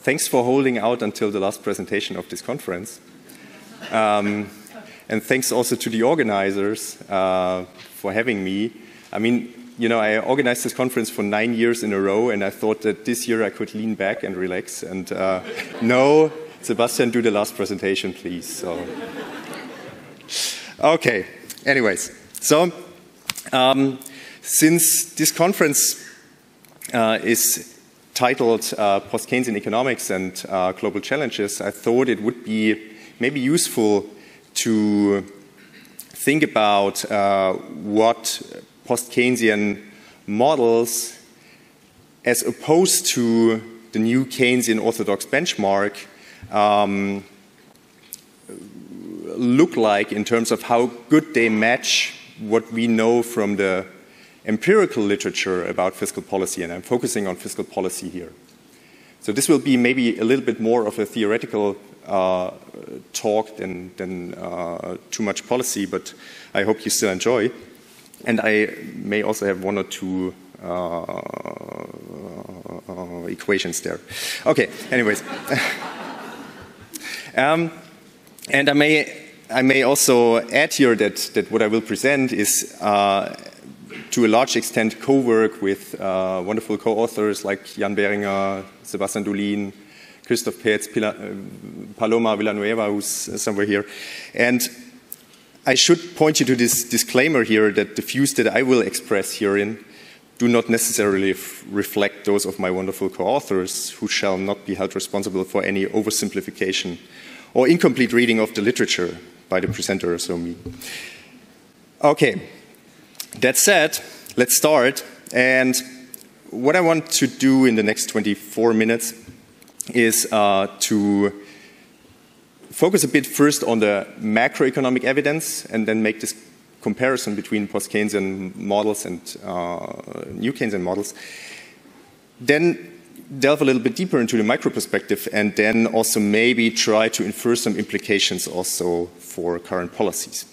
thanks for holding out until the last presentation of this conference. And thanks also to the organizers for having me. I mean, you know, I organized this conference for 9 years in a row, and I thought that this year I could lean back and relax. And no, Sebastian, do the last presentation, please. So, okay. Anyways, so since this conference is titled Post-Keynesian Economics and Global Challenges, I thought it would be maybe useful to think about what post-Keynesian models, as opposed to the new Keynesian orthodox benchmark, look like in terms of how good they match what we know from the empirical literature about fiscal policy, and I'm focusing on fiscal policy here. So this will be maybe a little bit more of a theoretical talk than too much policy, but I hope you still enjoy. And I may also have one or two equations there. Okay, anyways. And I may also add here that what I will present is to a large extent co-work with wonderful co-authors like Jan Behringer, Sebastian Dolin, Christoph Peetz, Paloma Villanueva, who's somewhere here. And I should point you to this disclaimer here that the views that I will express herein do not necessarily reflect those of my wonderful co-authors, who shall not be held responsible for any oversimplification or incomplete reading of the literature by the presenter, so me. Okay, that said, let's start. And what I want to do in the next 24 minutes is to focus a bit first on the macroeconomic evidence and then make this comparison between post-Keynesian models and new Keynesian models. Then delve a little bit deeper into the micro perspective and then also maybe try to infer some implications also for current policies.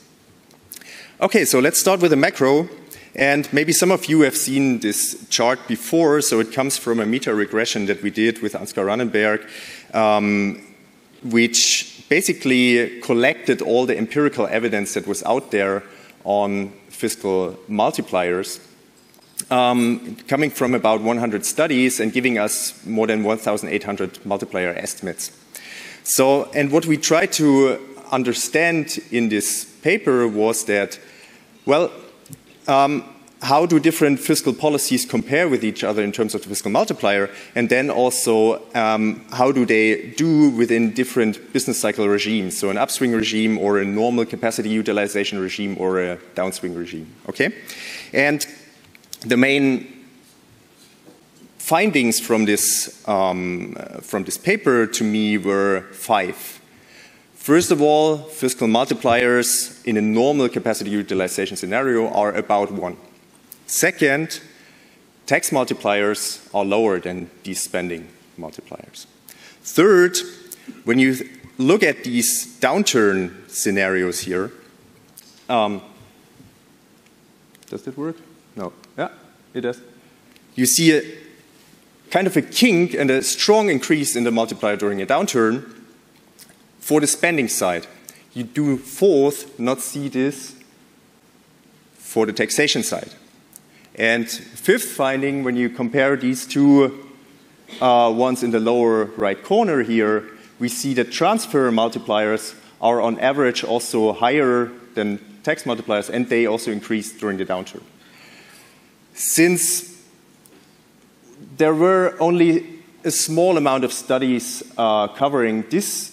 Okay, so let's start with the macro. And maybe some of you have seen this chart before. So it comes from a meta-regression that we did with Ansgar Rannenberg, which basically collected all the empirical evidence that was out there on fiscal multipliers, coming from about 100 studies and giving us more than 1,800 multiplier estimates. So, and what we tried to understand in this paper was that, well, how do different fiscal policies compare with each other in terms of the fiscal multiplier, and then also how do they do within different business cycle regimes, so an upswing regime or a normal capacity utilization regime or a downswing regime, okay? And the main findings from this paper to me were 5. First of all, fiscal multipliers in a normal capacity utilization scenario are about 1. Second, tax multipliers are lower than these spending multipliers. Third, when you look at these downturn scenarios here, does that work? No. Yeah, it does. You see a kind of a kink and a strong increase in the multiplier during a downturn for the spending side. You do fourth not see this for the taxation side. And fifth finding, when you compare these two ones in the lower right corner here, we see that transfer multipliers are on average also higher than tax multipliers, and they also increase during the downturn. Since there were only a small amount of studies covering this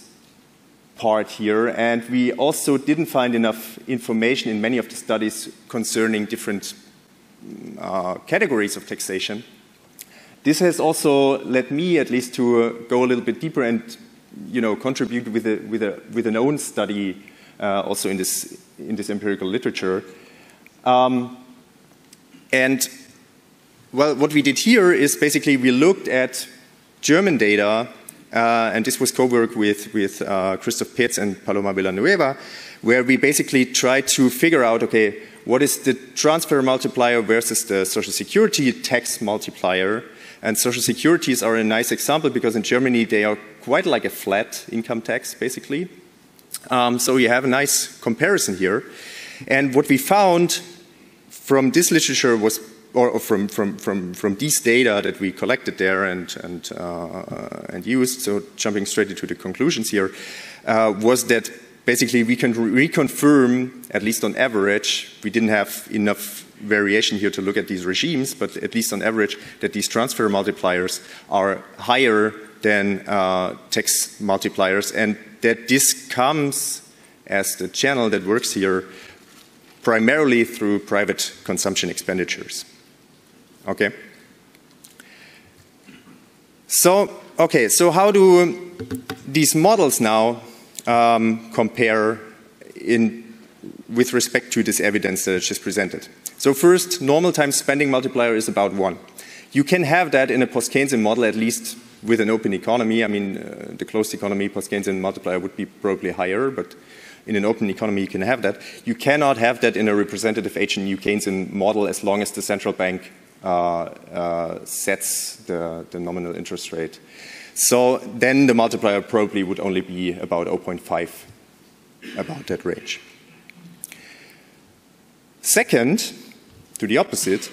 part here, and we also didn't find enough information in many of the studies concerning different categories of taxation. This has also led me, at least, to go a little bit deeper and, you know, contribute with an own study also in this empirical literature. And well, what we did here is basically we looked at German data, and this was co-work with Christoph Peetz and Paloma Villanueva, where we basically tried to figure out, okay, what is the transfer multiplier versus the Social Security tax multiplier And social securities are a nice example because in Germany they are quite like a flat income tax, basically. So you have a nice comparison here. And what we found from this literature was, or from these data that we collected there and used, so jumping straight into the conclusions here, was that basically we can reconfirm, at least on average, we didn't have enough variation here to look at these regimes, but at least on average, that these transfer multipliers are higher than tax multipliers, and that this comes as the channel that works here primarily through private consumption expenditures. Okay? So how do these models now compare with respect to this evidence that I just presented? So first, normal times spending multiplier is about 1. You can have that in a post-Keynesian model, at least with an open economy. I mean, the closed economy post-Keynesian multiplier would be probably higher, but in an open economy you can have that. You cannot have that in a representative H&U Keynesian model as long as the central bank sets the nominal interest rate. So then the multiplier probably would only be about 0.5, about that range. Second, to the opposite,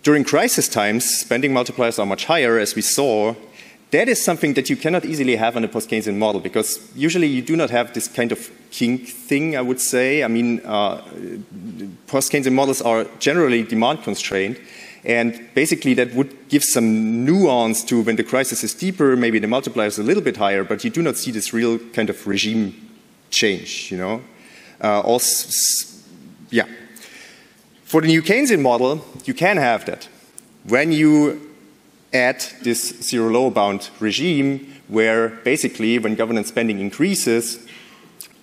during crisis times, spending multipliers are much higher, as we saw. That is something that you cannot easily have in a post-Keynesian model, because usually you do not have this kind of kink thing, I would say. I mean, post-Keynesian models are generally demand constrained, and basically that would give some nuance to when the crisis is deeper, maybe the multiplier is a little bit higher, but you do not see this real kind of regime change, you know. Yeah. For the new Keynesian model, you can have that. When you add this zero lower bound regime, where basically when government spending increases,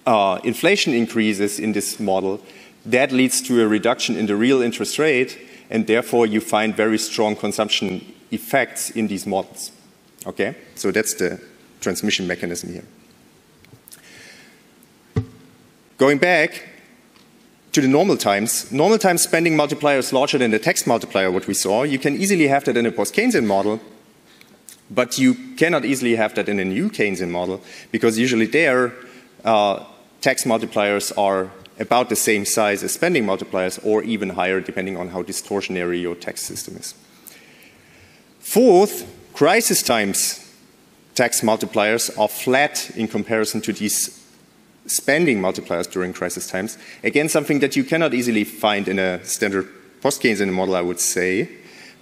inflation increases in this model, that leads to a reduction in the real interest rate, and therefore you find very strong consumption effects in these models. Okay? So that's the transmission mechanism here. Going back to the normal times spending multiplier is larger than the tax multiplier, what we saw. You can easily have that in a post-Keynesian model, but you cannot easily have that in a new Keynesian model, because usually there, tax multipliers are about the same size as spending multipliers, or even higher, depending on how distortionary your tax system is. Fourth, crisis times tax multipliers are flat in comparison to these spending multipliers during crisis times. Again, something that you cannot easily find in a standard post-Keynesian model, I would say,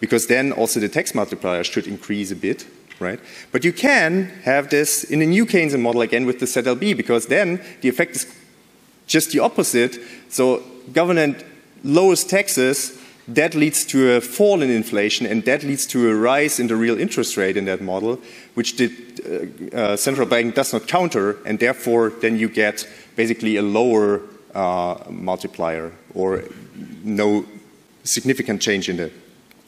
because then also the tax multiplier should increase a bit, right? But you can have this in a new Keynesian model, again with the ZLB, because then the effect is just the opposite. So government lowers taxes, that leads to a fall in inflation, and that leads to a rise in the real interest rate in that model, which the central bank does not counter, and therefore then you get basically a lower multiplier, or no significant change in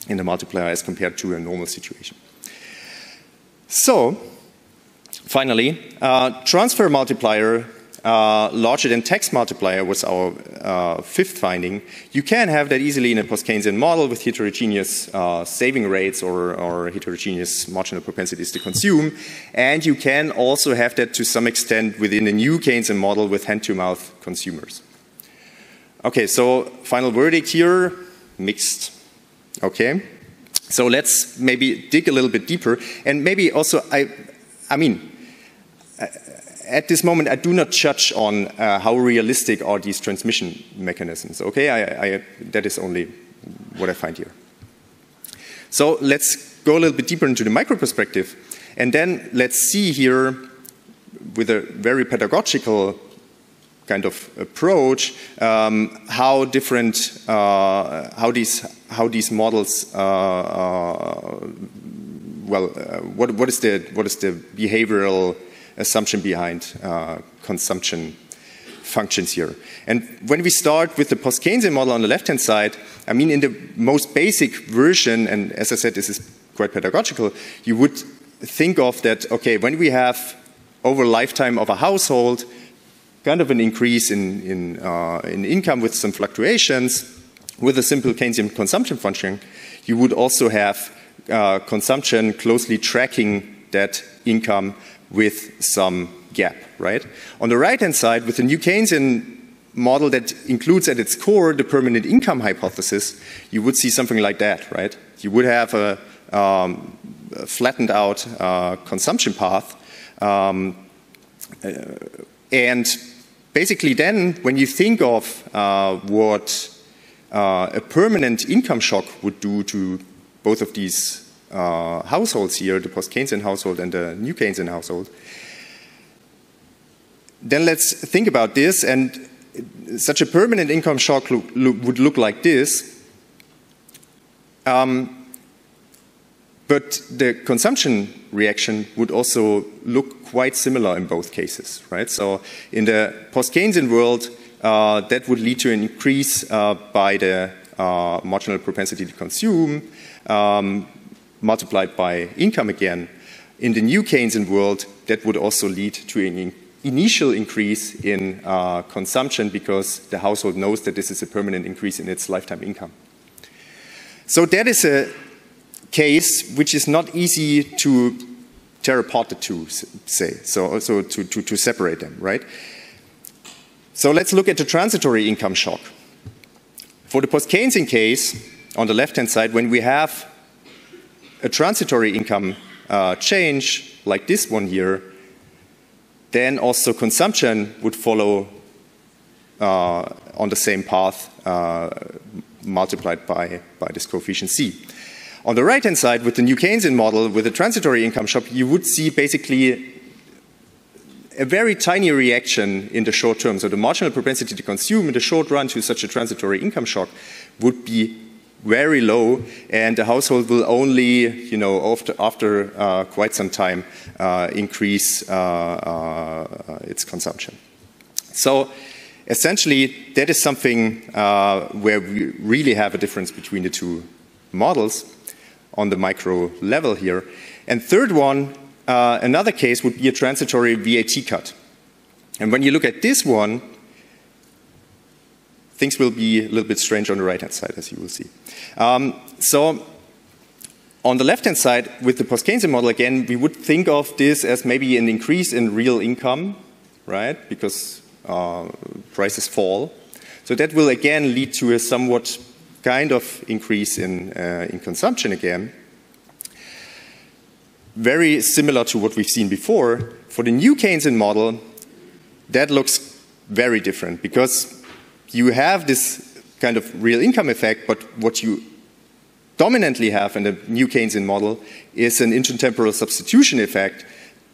the multiplier as compared to a normal situation. So, finally, transfer multiplier larger than tax multiplier was our fifth finding. You can have that easily in a post-Keynesian model with heterogeneous saving rates or heterogeneous marginal propensities to consume. And you can also have that to some extent within a new Keynesian model with hand-to-mouth consumers. Okay, so final verdict here, mixed. Okay, so let's maybe dig a little bit deeper. And maybe also, I mean, at this moment, I do not judge on how realistic are these transmission mechanisms. Okay, that is only what I find here. So let's go a little bit deeper into the micro perspective, and then let's see here, with a very pedagogical kind of approach, how different, how these models, what is the behavioral assumption behind consumption functions here. And when we start with the post-Keynesian model on the left-hand side, I mean, in the most basic version, and as I said, this is quite pedagogical, you would think of that, okay, when we have over lifetime of a household, kind of an increase in income with some fluctuations, with a simple Keynesian consumption function, you would also have consumption closely tracking that income with some gap, right? On the right-hand side, with the new Keynesian model that includes at its core the permanent income hypothesis, you would see something like that, right? You would have a flattened out consumption path. And basically then, when you think of what a permanent income shock would do to both of these households here, the post-Keynesian household and the new Keynesian household, then let's think about this. And such a permanent income shock would look like this. But the consumption reaction would also look quite similar in both cases, right? So in the post-Keynesian world, that would lead to an increase by the marginal propensity to consume, multiplied by income again. In the new Keynesian world, that would also lead to an initial increase in consumption because the household knows that this is a permanent increase in its lifetime income. So that is a case which is not easy to tear apart the two, say, so to separate them, right? So let's look at the transitory income shock. For the post-Keynesian case, on the left-hand side, when we have a transitory income change, like this one here, then also consumption would follow on the same path, multiplied by this coefficient C. On the right-hand side, with the new Keynesian model, with a transitory income shock, you would see basically a very tiny reaction in the short term. So the marginal propensity to consume in the short run to such a transitory income shock would be very low, and the household will only, you know, after quite some time, increase its consumption. So essentially, that is something where we really have a difference between the two models on the micro level here. And third one, another case would be a transitory VAT cut. And when you look at this one, things will be a little bit strange on the right-hand side, as you will see. So on the left-hand side, with the post-Keynesian model, again, we would think of this as maybe an increase in real income, right, because prices fall. So that will, again, lead to a somewhat kind of increase in consumption again. Very similar to what we've seen before. For the new Keynesian model, that looks very different because you have this kind of real income effect, but what you dominantly have in the new Keynesian model is an intertemporal substitution effect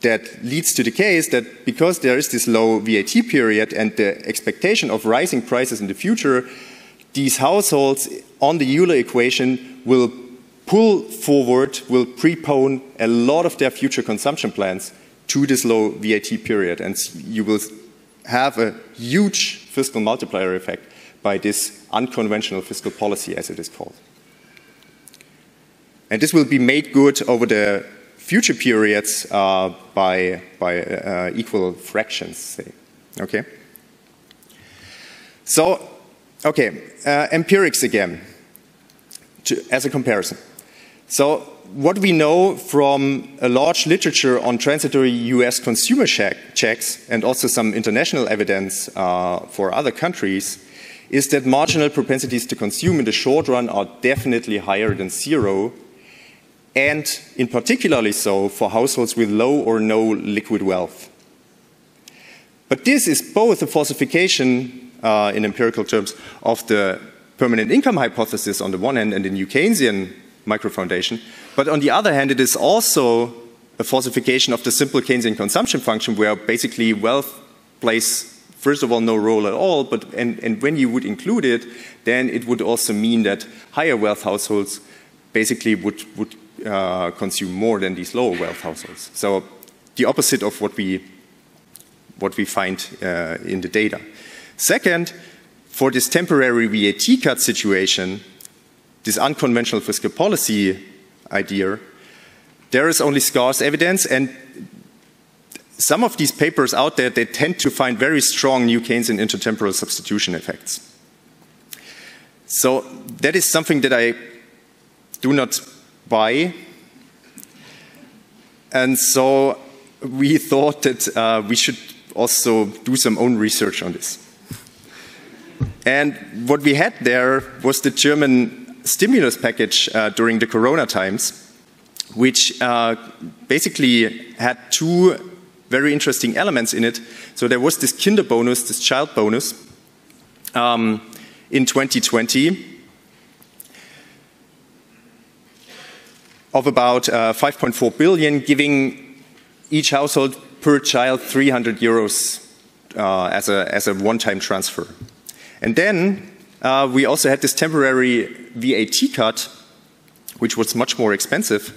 that leads to the case that because there is this low VAT period and the expectation of rising prices in the future, these households on the Euler equation will pull forward, will prepone a lot of their future consumption plans to this low VAT period. And you will have a huge fiscal multiplier effect by this unconventional fiscal policy, as it is called. And this will be made good over the future periods by equal fractions, say. Okay? So, okay, empirics again, as a comparison. So what we know from a large literature on transitory US consumer checks and also some international evidence for other countries is that marginal propensities to consume in the short run are definitely higher than zero, and in particularly so for households with low or no liquid wealth. But this is both a falsification in empirical terms of the permanent income hypothesis on the one hand and the new Keynesian microfoundation, but on the other hand it is also a falsification of the simple Keynesian consumption function where basically wealth plays first of all no role at all, but and when you would include it, then it would also mean that higher wealth households basically would consume more than these lower wealth households. So the opposite of what we find in the data. Second, for this temporary VAT cut situation, this unconventional fiscal policy idea, there is only scarce evidence, and some of these papers out there, they tend to find very strong new Keynesian intertemporal substitution effects. So that is something that I do not buy. And so we thought that we should also do some own research on this. And what we had there was the German stimulus package during the Corona times, which basically had two very interesting elements in it. So there was this Kinderbonus, this child bonus, in 2020 of about 5.4 billion, giving each household per child 300 euros as a one-time transfer. And then we also had this temporary VAT cut, which was much more expensive,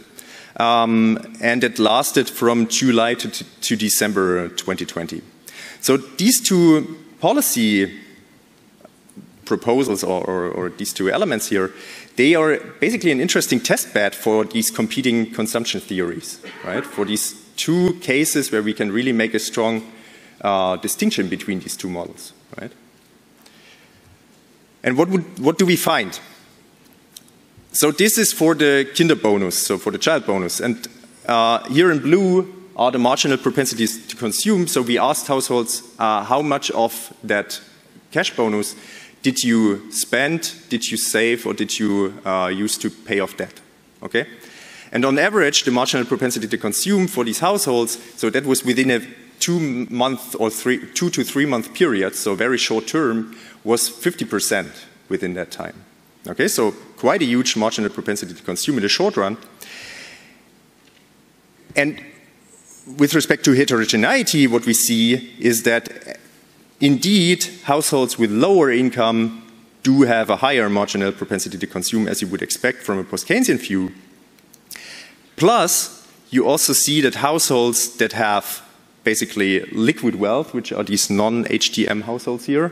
and it lasted from July to December 2020. So these two policy proposals or these two elements here, they are basically an interesting test bed for these competing consumption theories, right? For these two cases where we can really make a strong distinction between these two models, right? And what do we find? So this is for the Kinderbonus, so for the child bonus. And here in blue are the marginal propensities to consume. So we asked households how much of that cash bonus did you spend, did you save, or did you use to pay off debt? Okay? And on average, the marginal propensity to consume for these households, so that was within a 2 to 3 month period, so very short term, was 50% within that time. Okay, so quite a huge marginal propensity to consume in the short run. And with respect to heterogeneity, what we see is that indeed households with lower income do have a higher marginal propensity to consume, as you would expect from a post-Keynesian view. Plus, you also see that households that have basically liquid wealth, which are these non-HTM households here,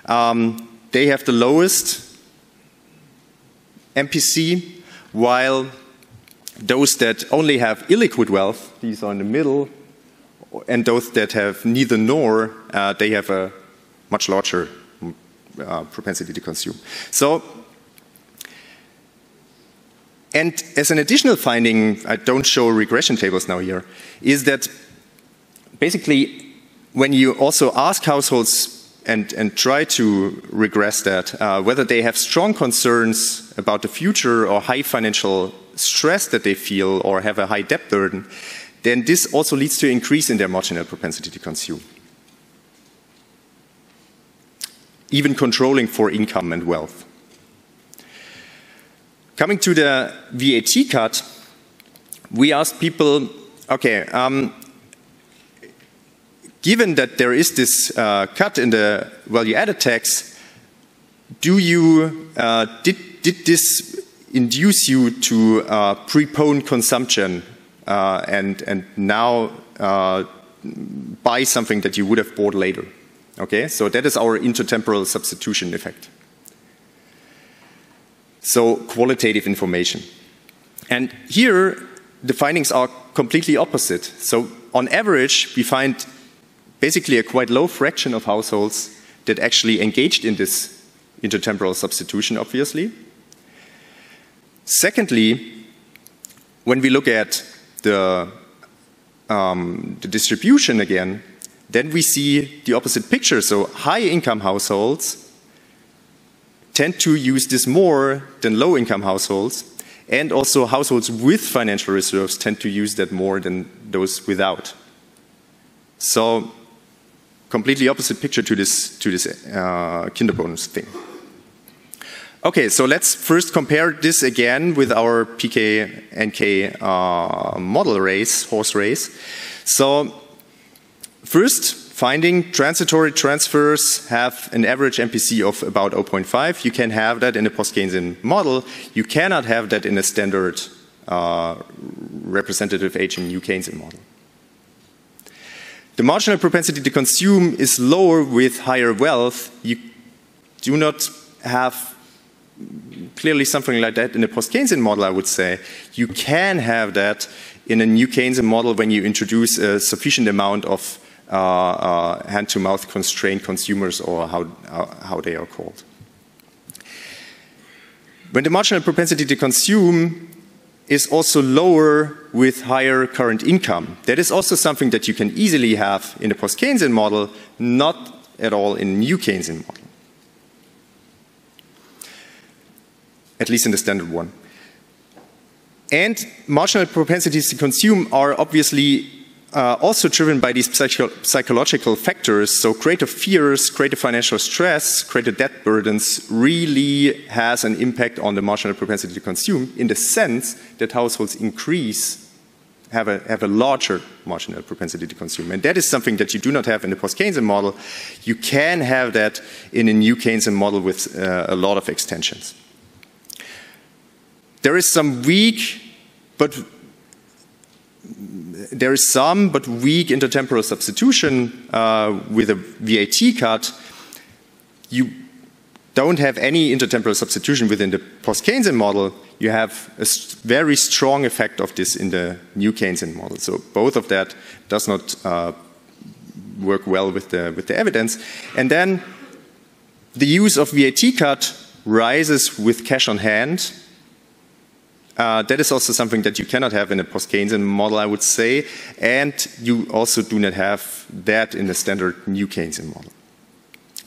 they have the lowest MPC, while those that only have illiquid wealth, these are in the middle, and those that have neither nor, they have a much larger propensity to consume. So, and as an additional finding, I don't show regression tables now here, is that basically when you also ask households and try to regress that, whether they have strong concerns about the future or high financial stress that they feel or have a high debt burden, then this also leads to an increase in their marginal propensity to consume. Even controlling for income and wealth. Coming to the VAT cut, we asked people, okay, given that there is this cut in the value-added tax, did this induce you to prepone consumption and now buy something that you would have bought later? Okay, so that is our intertemporal substitution effect. So qualitative information. And here, the findings are completely opposite. So on average, we find basically a quite low fraction of households that actually engaged in this intertemporal substitution, obviously. Secondly, when we look at the distribution again, then we see the opposite picture. So high-income households tend to use this more than low-income households, and also households with financial reserves tend to use that more than those without. So completely opposite picture to this Kinderbonus thing. Okay, so let's first compare this again with our PK-NK model race, horse race. So first finding, transitory transfers have an average MPC of about 0.5. You can have that in a post-Keynesian model. You cannot have that in a standard representative age and new Keynesian model. The marginal propensity to consume is lower with higher wealth. You do not have clearly something like that in a post-Keynesian model, I would say. You can have that in a new Keynesian model when you introduce a sufficient amount of hand-to-mouth constrained consumers, or how they are called. When the marginal propensity to consume is also lower with higher current income. That is also something that you can easily have in the post-Keynesian model, not at all in the new Keynesian model. At least in the standard one. And marginal propensities to consume are obviously also driven by these psychological factors. So greater fears, greater financial stress, greater debt burdens really has an impact on the marginal propensity to consume in the sense that households have a larger marginal propensity to consume. And that is something that you do not have in the post-Keynesian model. You can have that in a new Keynesian model with a lot of extensions. There is some weak but weak intertemporal substitution with a VAT cut. You don't have any intertemporal substitution within the post-Keynesian model. You have a very strong effect of this in the new Keynesian model. So both of that does not work well with the evidence. And then the use of VAT cut rises with cash on hand. That is also something that you cannot have in a post-Keynesian model, I would say, and you also do not have that in the standard new Keynesian model.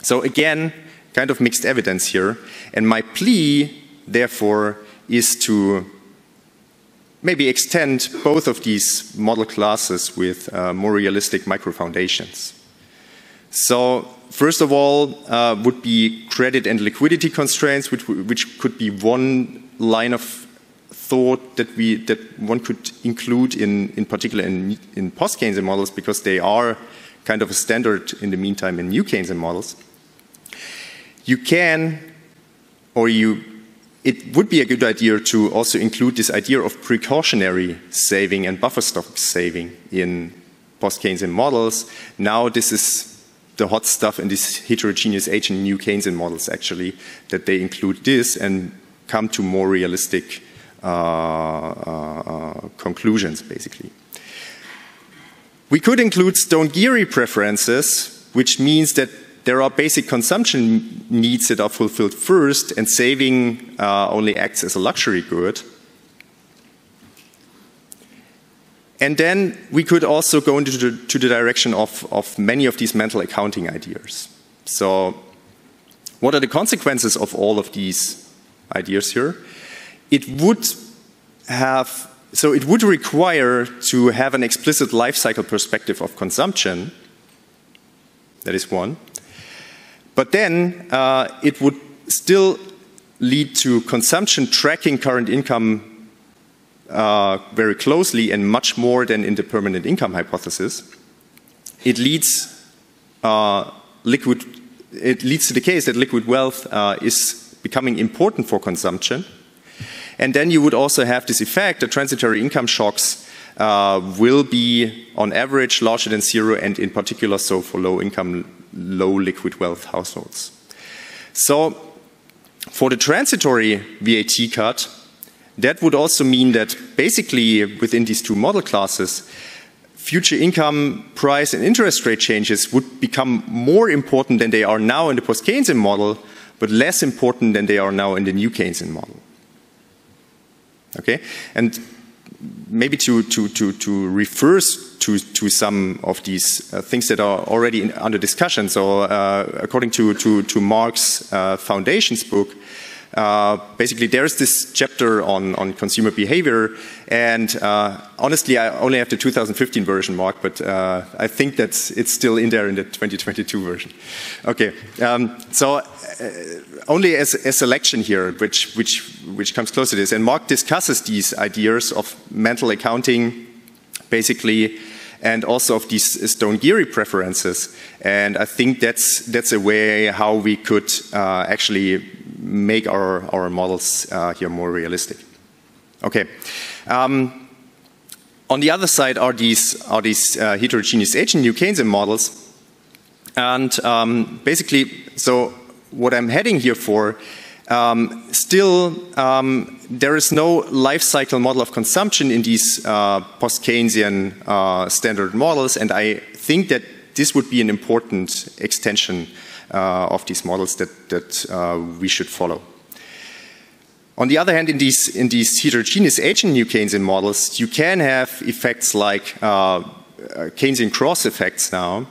So again, kind of mixed evidence here, and my plea, therefore, is to maybe extend both of these model classes with more realistic micro-foundations. So first of all would be credit and liquidity constraints, which could be one line of thought that one could include in particular in post-Keynesian models, because they are kind of a standard in the meantime in new Keynesian models. You can, or it would be a good idea to also include this idea of precautionary saving and buffer stock saving in post-Keynesian models. Now this is the hot stuff in these heterogeneous age and new Keynesian models, actually, that they include this and come to more realistic conclusions, basically. We could include Stone-Geary preferences, which means that there are basic consumption needs that are fulfilled first, and saving only acts as a luxury good. And then we could also go into the direction of many of these mental accounting ideas. So what are the consequences of all of these ideas here? It would require to have an explicit life cycle perspective of consumption. That is one. But then it would still lead to consumption tracking current income very closely and much more than in the permanent income hypothesis. It leads to the case that liquid wealth is becoming important for consumption. And then you would also have this effect that transitory income shocks will be, on average, larger than zero, and in particular so for low-income, low-liquid wealth households. So for the transitory VAT cut, that would also mean that basically within these two model classes, future income, price, and interest rate changes would become more important than they are now in the post-Keynesian model, but less important than they are now in the new Keynesian model. Okay, and maybe to refer to some of these things that are already under discussion. So according to Mark's Foundations book, basically there's this chapter on consumer behavior, and honestly I only have the 2015 version, Mark, but I think that it's still in there in the 2022 version. Okay, so only a selection here which comes close to this, and Mark discusses these ideas of mental accounting basically, and also of these Stone-Geary preferences, and I think that's a way how we could actually make our models here more realistic. Okay. On the other side are these heterogeneous age and new Keynesian models, and basically, so what I'm heading here for, still there is no life cycle model of consumption in these post-Keynesian standard models, and I think that this would be an important extension of these models that we should follow. On the other hand, in these heterogeneous agent new Keynesian models, you can have effects like Keynesian cross effects now.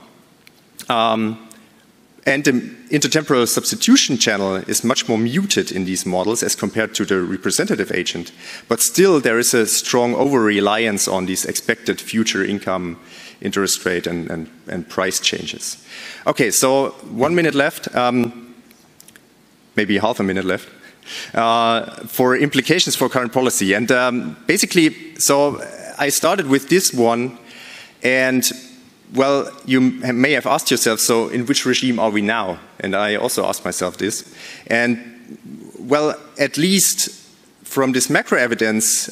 And the intertemporal substitution channel is much more muted in these models as compared to the representative agent. But still, there is a strong over-reliance on these expected future income, interest rate, and price changes. Okay, so 1 minute left, maybe half a minute left, for implications for current policy. And basically, so I started with this one, and well, you may have asked yourself, so in which regime are we now? And I also asked myself this. And well, at least from this macro evidence,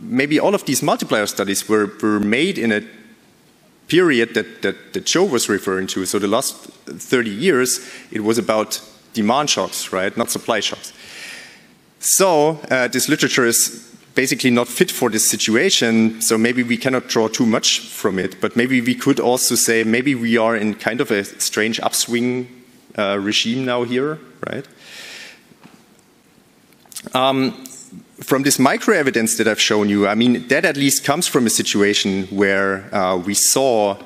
maybe all of these multiplier studies were made in a period that Joe was referring to. So the last 30 years, it was about demand shocks, right? Not supply shocks. So this literature is basically not fit for this situation, so maybe we cannot draw too much from it, but maybe we could also say maybe we are in kind of a strange upswing regime now here, right? From this micro evidence that I've shown you, I mean, that at least comes from a situation where we saw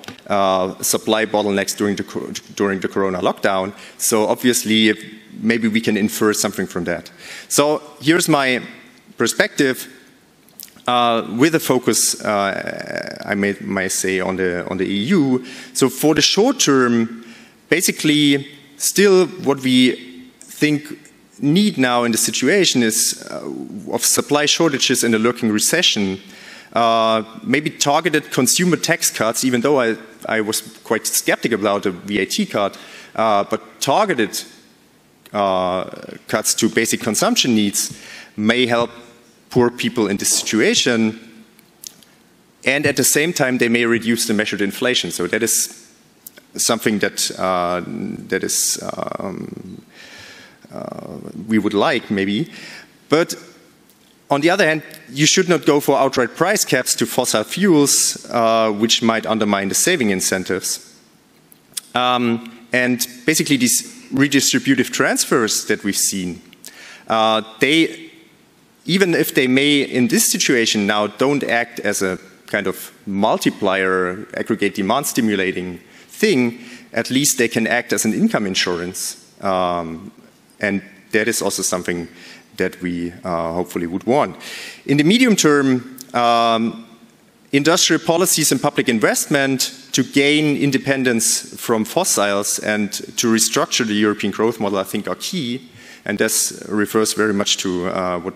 supply bottlenecks during the Corona lockdown, so obviously maybe we can infer something from that. So here's my perspective. With a focus, I might say, on the EU. So for the short term, basically, still what we think need now in the situation is of supply shortages and a lurking recession. Maybe targeted consumer tax cuts, even though I was quite skeptical about the VAT cut, but targeted cuts to basic consumption needs may help poor people in this situation, and at the same time they may reduce the measured inflation. So that is something that we would like maybe. But on the other hand, you should not go for outright price caps to fossil fuels, which might undermine the saving incentives. And basically these redistributive transfers that we've seen, even if they may, in this situation now, don't act as a kind of multiplier, aggregate demand stimulating thing, at least they can act as an income insurance. And that is also something that we hopefully would want. In the medium term, industrial policies and public investment to gain independence from fossils and to restructure the European growth model, I think, are key. And this refers very much to what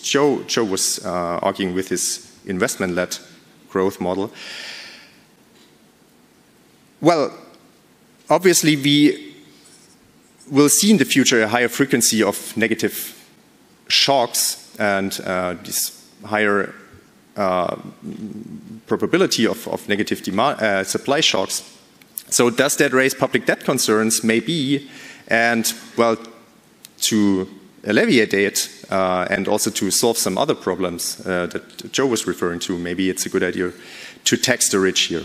Joe was arguing with his investment-led growth model. Well, obviously we will see in the future a higher frequency of negative shocks and this higher probability of negative demand, supply shocks. So does that raise public debt concerns? Maybe. And well, to alleviate it and also to solve some other problems that Joe was referring to, maybe it's a good idea to tax the rich here.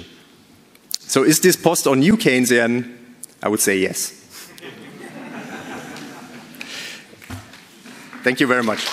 So is this post on new Keynesian? I would say yes. Thank you very much.